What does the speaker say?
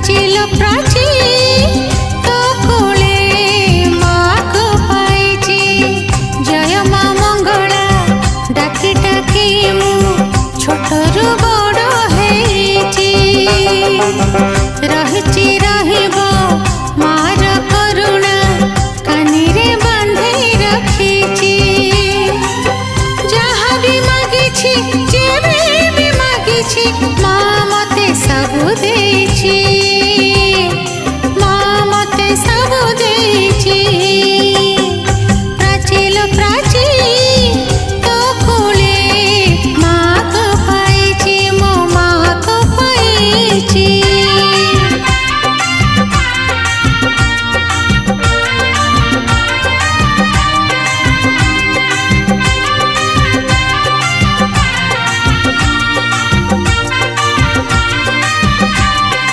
প্রাচীল প্রাচী তো কোলে মাকে পাইছি। জয় মা মঙ্গলা ডাকি ডাকি মু ছোটরু বড় হেইছি। রহিছি রহিব মার করুণা কানিরে বাঁধি রাখিছি। যাহা বি মাগিছি যেবে বি মাগিছি মা মতে সবু দেইছি।